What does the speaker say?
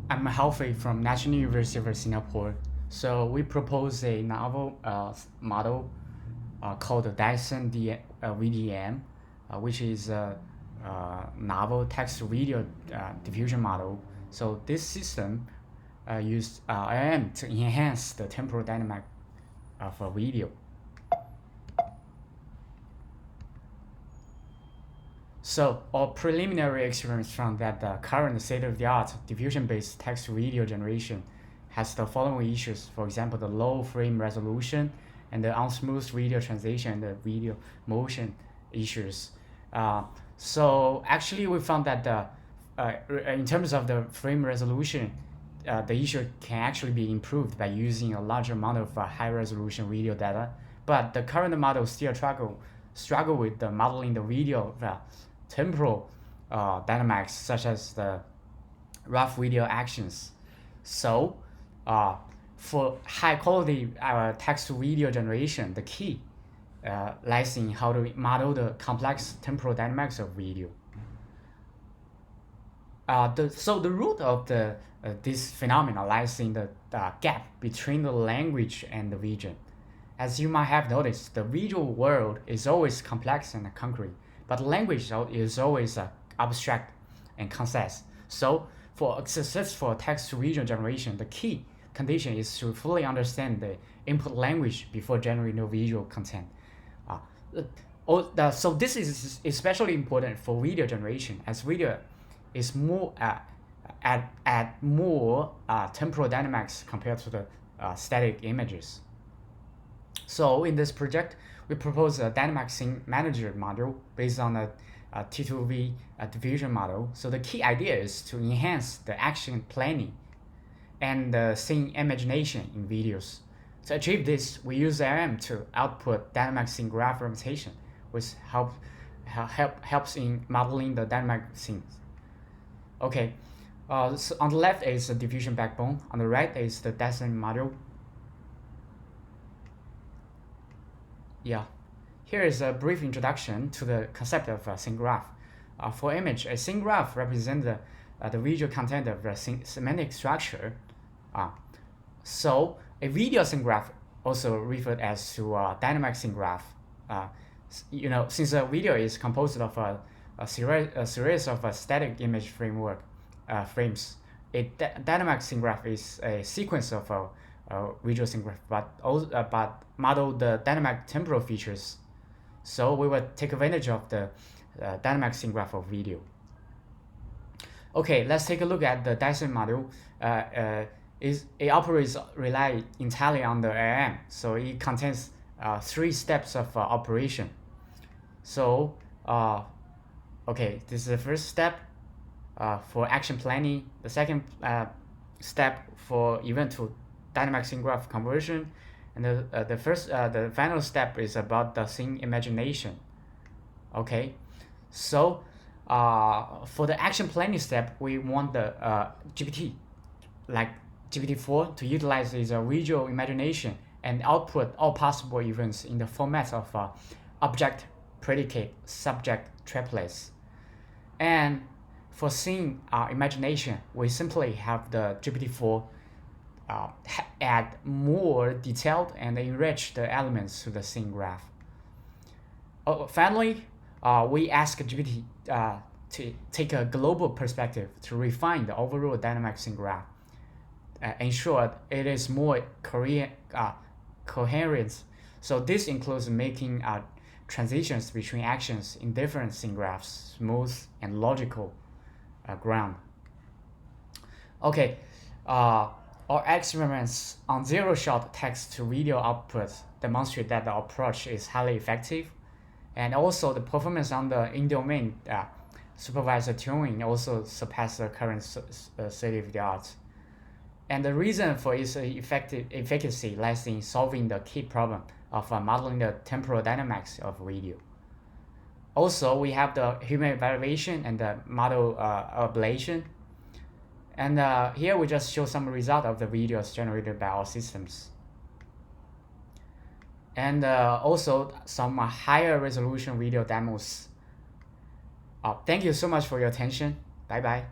I'm Halfway from National University of Singapore. So we propose a novel model called the Dysen-VDM, which is a novel text-to-video diffusion model. So this system used LLM to enhance the temporal dynamic of a video. So our preliminary experiments found that the current state-of-the-art diffusion-based text-to-video generation has the following issues. For example, the low frame resolution and the unsmooth video transition and the video motion issues. So actually we found that in terms of the frame resolution, the issue can actually be improved by using a larger amount of high-resolution video data. But the current model still struggle with the modeling the video temporal dynamics, such as the rough video actions. So for high quality text-to-video generation, the key lies in how to model the complex temporal dynamics of video. So the root of this phenomenon lies in the gap between the language and the vision. As you might have noticed, the visual world is always complex and concrete, but language is always abstract and concise. So for successful text-to-video generation, the key condition is to fully understand the input language before generating the visual content. So this is especially important for video generation, as video is more at more temporal dynamics compared to the static images. So in this project, we propose a dynamic scene manager module based on a T2V diffusion model. So the key idea is to enhance the action planning and the scene imagination in videos. To achieve this, we use LLM to output dynamic scene graph representation, which helps in modeling the dynamic scenes. Okay, so on the left is the diffusion backbone, on the right is the Dysen module. Yeah, here is a brief introduction to the concept of a scene graph. For image, a scene graph represents the visual content of a semantic structure. So a video scene graph, also referred as to dynamic scene graph. Since a video is composed of a series of static image frames, a dynamic scene graph is a sequence of visual scene graph, but model the dynamic temporal features. So we will take advantage of the dynamic scene graph of video. Okay, let's take a look at the Dysen module. It operates rely entirely on the LLM, so it contains 3 steps of operation. So okay, this is the first step for action planning. The second step for event to dynamic scene graph conversion, and the final step is about the scene imagination. Okay, so for the action planning step, we want the GPT, like GPT-4, to utilize its visual imagination and output all possible events in the format of object, predicate, subject triplets. And for scene imagination, we simply have the GPT-4 add more detailed and enrich the elements to the scene graph. Finally, we ask GPT to take a global perspective to refine the overall dynamic scene graph, ensure it is more coherent. So this includes making transitions between actions in different scene graphs smooth and logical ground. Okay, our experiments on zero-shot text-to-video output demonstrate that the approach is highly effective, and also the performance on the in-domain supervisor tuning also surpassed the current state-of-the-art. And the reason for its efficacy lies in solving the key problem of modeling the temporal dynamics of video. Also, we have the human evaluation and the model ablation. And here we just show some result of the videos generated by our systems. And also some higher resolution video demos. Thank you so much for your attention. Bye bye.